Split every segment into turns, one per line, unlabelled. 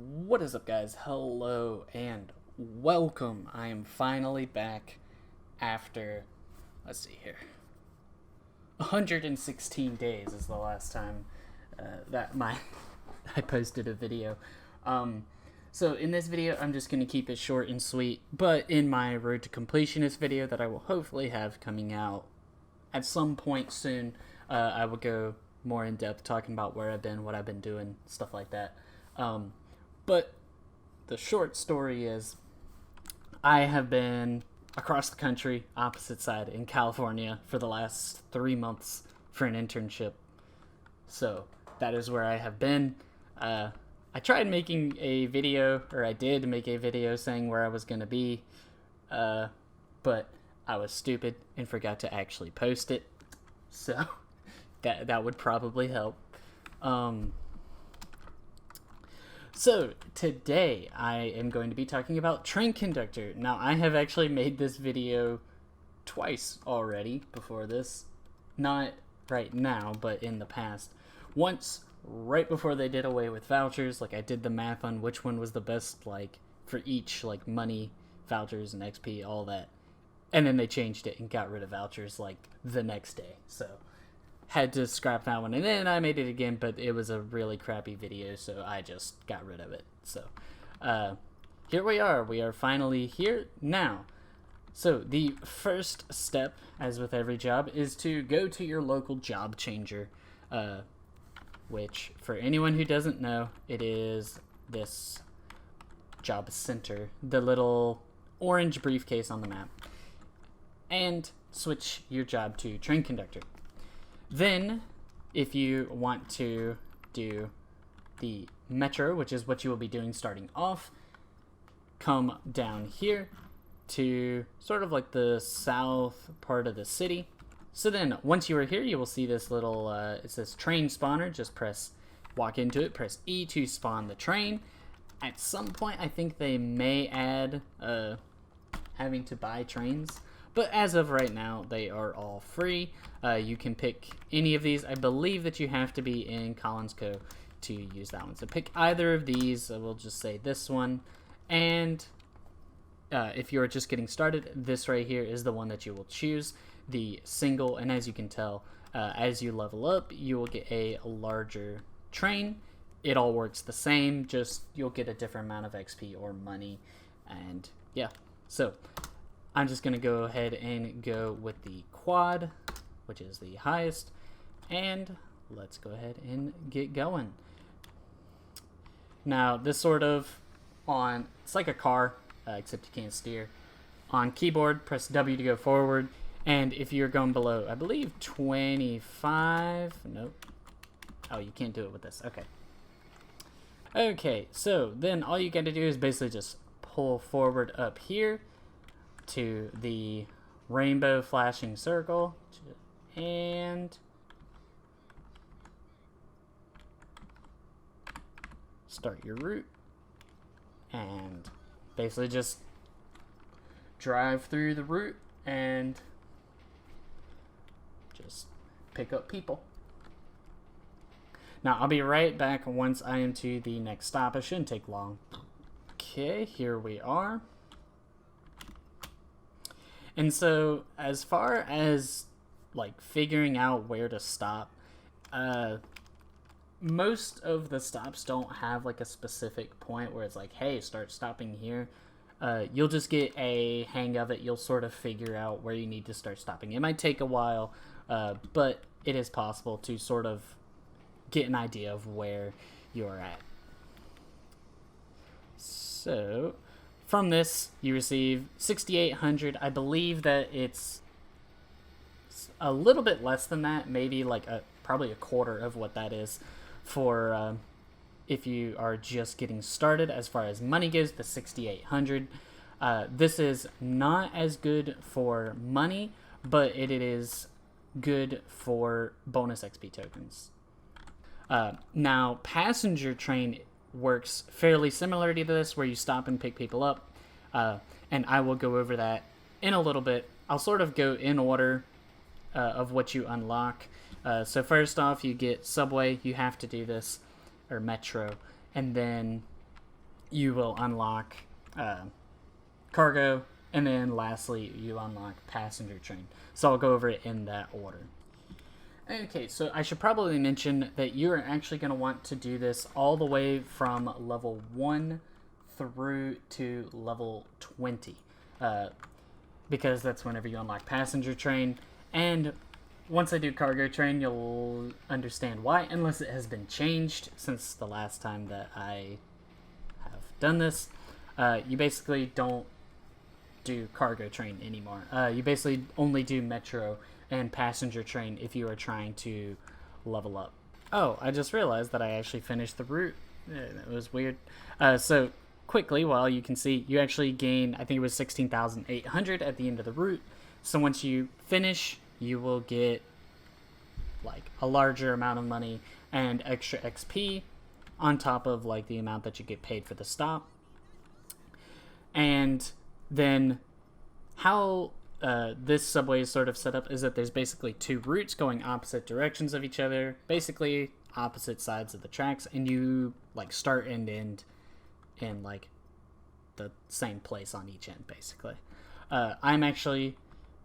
What is up, guys? Hello and welcome. I am finally back after, let's see here, 116 days is the last time that I posted a video. So in this video, I'm just going to keep it short and sweet, but in my Road to Completionist video that I will hopefully have coming out at some point soon, I will go more in depth talking about where I've been, what I've been doing, stuff like that. But the short story is I have been across the country, opposite side, in California for the last 3 months for an internship. So that is where I have been. I tried making a video, or I did make a video saying where I was going to be, but I was stupid and forgot to actually post it. So that would probably help. So today I am going to be talking about Train Conductor. Now I have actually made this video twice already before this. Not right now, but in the past. Once right before they did away with vouchers, like I did the math on which one was the best, like for each, like money, vouchers, and XP, all that. And then they changed it and got rid of vouchers like the next day. So had to scrap that one, and then I made it again, but it was a really crappy video, so I just got rid of it. So here we are finally here now. So the first step, as with every job, is to go to your local job changer, which for anyone who doesn't know, it is this job center, the little orange briefcase on the map, and switch your job to Train Conductor. Then, if you want to do the metro, which is what you will be doing starting off, come down here to sort of like the south part of the city. So then, once you are here, you will see this little, it says train spawner. Just walk into it, press E to spawn the train. At some point, I think they may add having to buy trains. But as of right now, they are all free. You can pick any of these. I believe that you have to be in Collins Co. to use that one. So pick either of these. We'll just say this one. And if you're just getting started, this right here is the one that you will choose. The single. And as you can tell, as you level up, you will get a larger train. It all works the same. Just you'll get a different amount of XP or money. And yeah. So I'm just going to go ahead and go with the quad, which is the highest, and let's go ahead and get going. Now, this sort of it's like a car, except you can't steer. On keyboard, press W to go forward, and if you're going below, I believe 25, nope. Oh, you can't do it with this, okay. Okay, so then all you got to do is basically just pull forward up here to the rainbow flashing circle and start your route and basically just drive through the route and just pick up people. Now I'll be right back once I am to the next stop. It shouldn't take long. Okay, here we are. And so, as far as like figuring out where to stop, most of the stops don't have like a specific point where it's like, hey, start stopping here. You'll just get a hang of it. You'll sort of figure out where you need to start stopping. It might take a while, but it is possible to sort of get an idea of where you're at. So from this, you receive 6,800. I believe that it's a little bit less than that, maybe like probably a quarter of what that is for if you are just getting started. As far as money goes, the 6,800. This is not as good for money, but it is good for bonus XP tokens. Now, passenger train works fairly similar to this, where you stop and pick people up, and I will go over that in a little bit. I'll sort of go in order of what you unlock. So first off, you get subway. You have to do this, or metro, and then you will unlock cargo, and then lastly, you unlock passenger train. So I'll go over it in that order. Okay, so I should probably mention that you are actually going to want to do this all the way from level 1 through to level 20. Because that's whenever you unlock passenger train. And once I do cargo train, you'll understand why, unless it has been changed since the last time that I have done this. You basically don't do cargo train anymore. You basically only do metro and passenger train if you are trying to level up. Oh, I just realized that I actually finished the route. That was weird. So quickly, while you can see, you actually gain, I think it was 16,800 at the end of the route. So once you finish, you will get like a larger amount of money and extra XP on top of like the amount that you get paid for the stop. And then how this subway is sort of set up is that there's basically two routes going opposite directions of each other, basically opposite sides of the tracks, and you like start and end in like the same place on each end, basically. I'm actually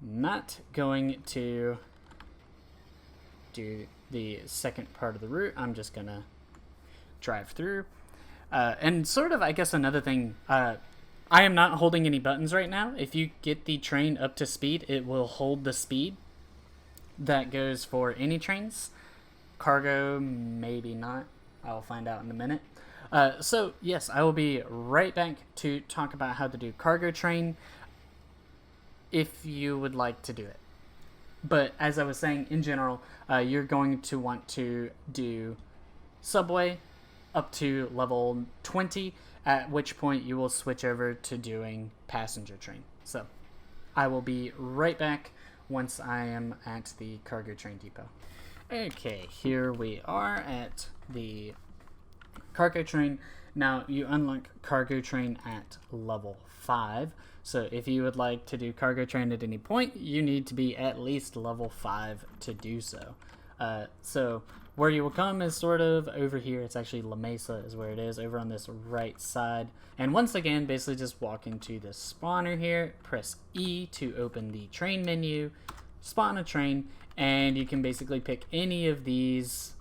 not going to do the second part of the route. I'm just gonna drive through. And sort of, I guess another thing, I am not holding any buttons right now. If you get the train up to speed, it will hold the speed. That goes for any trains. Cargo, maybe not. I'll find out in a minute. So, yes, I will be right back to talk about how to do cargo train if you would like to do it. But as I was saying, in general, you're going to want to do subway up to level 20, at which point you will switch over to doing passenger train. So I will be right back once I am at the cargo train depot. Okay, here we are at the cargo train. Now you unlock cargo train at level 5. So if you would like to do cargo train at any point, you need to be at least level 5 to do so. So where you will come is sort of over here. It's actually La Mesa is where it is, over on this right side. And once again, basically just walk into the spawner here, press E to open the train menu, spawn a train, and you can basically pick any of these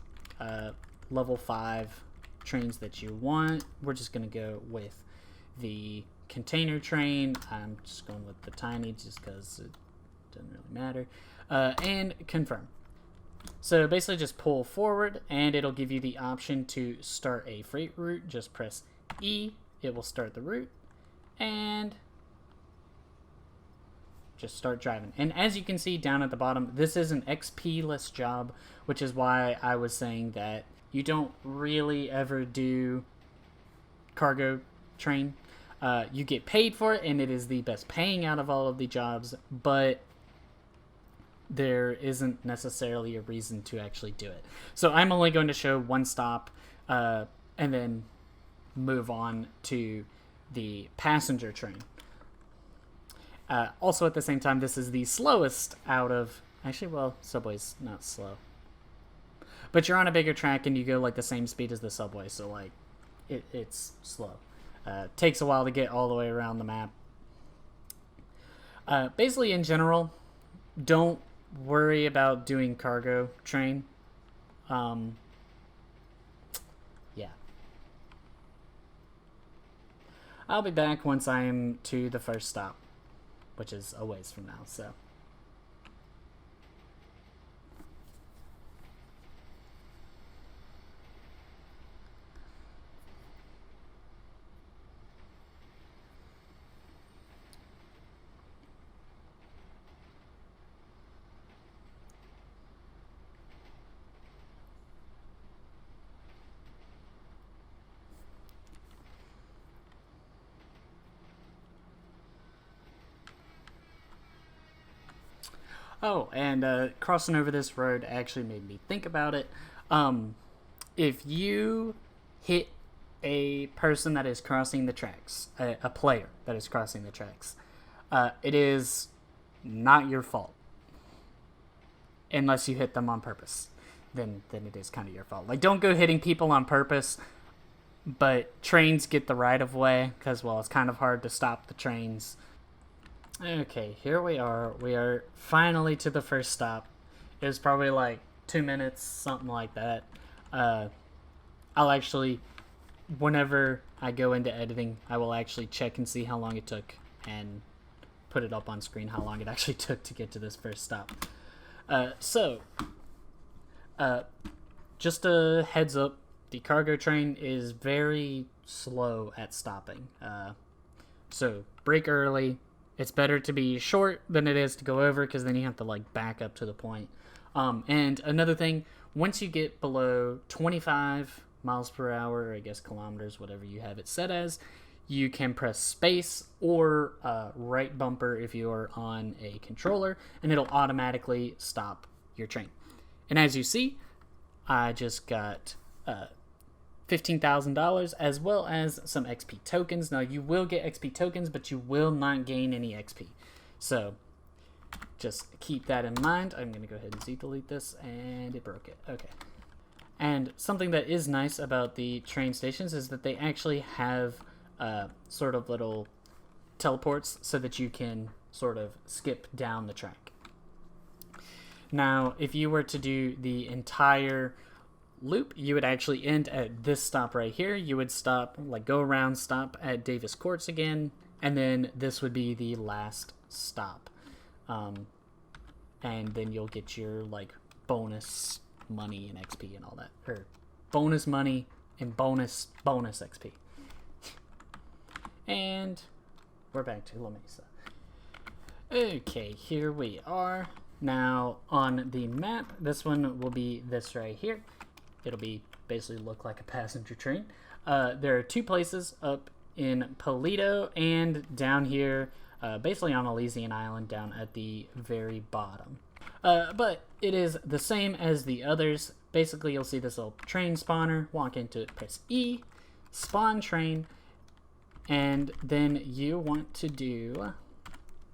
level 5 trains that you want. We're just going to go with the container train. I'm just going with the tiny just because it doesn't really matter. And confirm. So basically just pull forward and it'll give you the option to start a freight route. Just press E, it will start the route, and just start driving. And as you can see down at the bottom, this is an XP-less job, which is why I was saying that you don't really ever do cargo train. You get paid for it, and it is the best paying out of all of the jobs, but there isn't necessarily a reason to actually do it. So I'm only going to show one stop and then move on to the passenger train. Also at the same time, this is the slowest out of... Actually, well, subway's not slow. But you're on a bigger track and you go like the same speed as the subway, so like it's slow. Takes a while to get all the way around the map. Basically, in general, don't worry about doing cargo train. Yeah. I'll be back once I am to the first stop, which is a ways from now, so. Oh, and crossing over this road actually made me think about it. If you hit a person that is crossing the tracks, a player that is crossing the tracks, it is not your fault. Unless you hit them on purpose. Then it is kind of your fault. Like, don't go hitting people on purpose but trains get the right of way because, well, it's kind of hard to stop the trains. Okay, here we are. We are finally to the first stop. It was probably like 2 minutes, something like that. I'll actually, whenever I go into editing, I will actually check and see how long it took and put it up on screen how long it actually took to get to this first stop. Just a heads up, the cargo train is very slow at stopping. So brake early. It's better to be short than it is to go over, because then you have to like back up to the point. And another thing, once you get below 25 miles per hour, or I guess kilometers, whatever you have it set as, you can press space or right bumper if you are on a controller, and it'll automatically stop your train. And as you see, I just got $15,000 as well as some XP tokens. Now you will get XP tokens, but you will not gain any XP. So just keep that in mind. I'm going to go ahead and Z-delete this, and it broke it. Okay. And something that is nice about the train stations is that they actually have sort of little teleports so that you can sort of skip down the track. Now, if you were to do the entire loop, you would actually end at this stop right here. You would stop, like go around, stop at Davis Courts again, and then this would be the last stop. And then you'll get your like bonus money and XP and all that, or bonus money and bonus XP. And we're back to La Mesa. Okay, here we are. Now on the map, this one will be this right here. It'll be basically look like a passenger train. There are two places up in Paleto and down here, basically on Elysian Island down at the very bottom. But it is the same as the others. Basically, you'll see this little train spawner. Walk into it, press E, spawn train, and then you want to do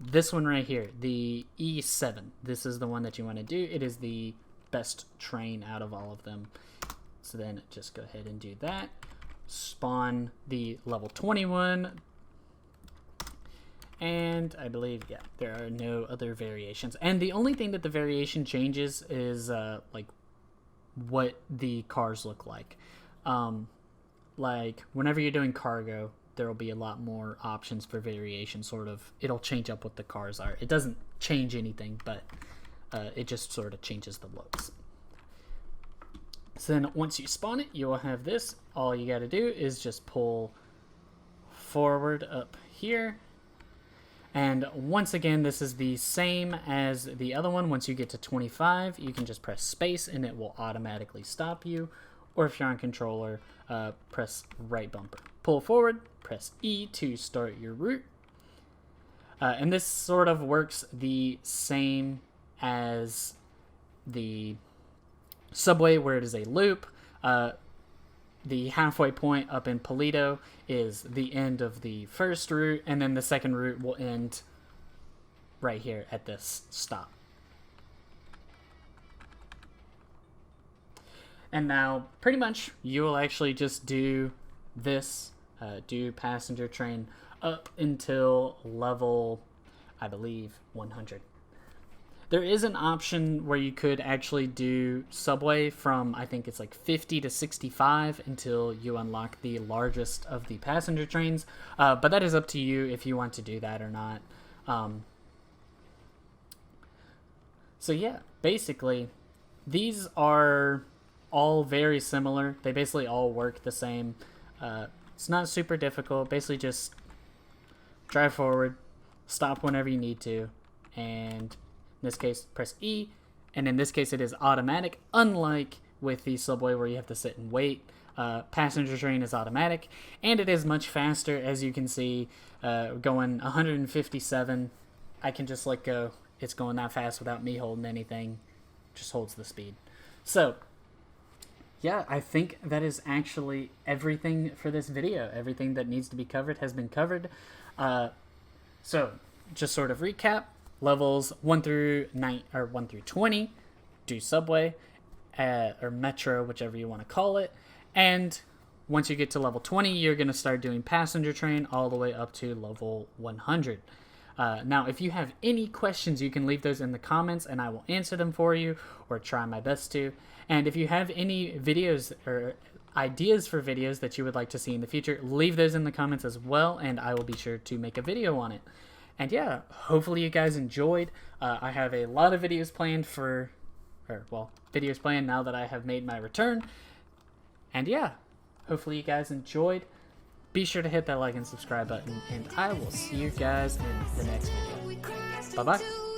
this one right here, the E7. This is the one that you want to do. It is the best train out of all of them. So then just go ahead and do that. Spawn the level 21. And I believe, yeah, there are no other variations. And the only thing that the variation changes is like what the cars look like. Like whenever you're doing cargo, there will be a lot more options for variation. Sort of, it'll change up what the cars are. It doesn't change anything, but it just sort of changes the looks. So then once you spawn it, you will have this. All you got to do is just pull forward up here. And once again, this is the same as the other one. Once you get to 25, you can just press space and it will automatically stop you. Or if you're on controller, press right bumper. Pull forward, press E to start your route. And this sort of works the same as the subway, where it is a loop. The halfway point up in Paleto is the end of the first route, and then the second route will end right here at this stop. And now, pretty much, you will actually just do this, do passenger train up until level, I believe, 100. There is an option where you could actually do subway from, I think it's like 50 to 65 until you unlock the largest of the passenger trains. But that is up to you if you want to do that or not. So yeah, basically, these are all very similar. They basically all work the same. It's not super difficult. Basically just drive forward, stop whenever you need to, and in this case, press E, and in this case it is automatic, unlike with the subway where you have to sit and wait. Passenger train is automatic, and it is much faster, as you can see, going 157. I can just let go. It's going that fast without me holding anything. Just holds the speed. So, yeah, I think that is actually everything for this video. Everything that needs to be covered has been covered. So, just sort of recap. Levels 1 through 20 do subway, or metro, whichever you want to call it, and Once you get to level 20, you're going to start doing passenger train all the way up to level 100. Now, if you have any questions, you can leave those in the comments and I will answer them for you or try my best to. And if you have any videos or ideas for videos that you would like to see in the future, leave those in the comments as well and I will be sure to make a video on it. And yeah, hopefully you guys enjoyed. I have a lot of videos planned videos planned now that I have made my return. And yeah, hopefully you guys enjoyed. Be sure to hit that like and subscribe button, and I will see you guys in the next video. Bye-bye.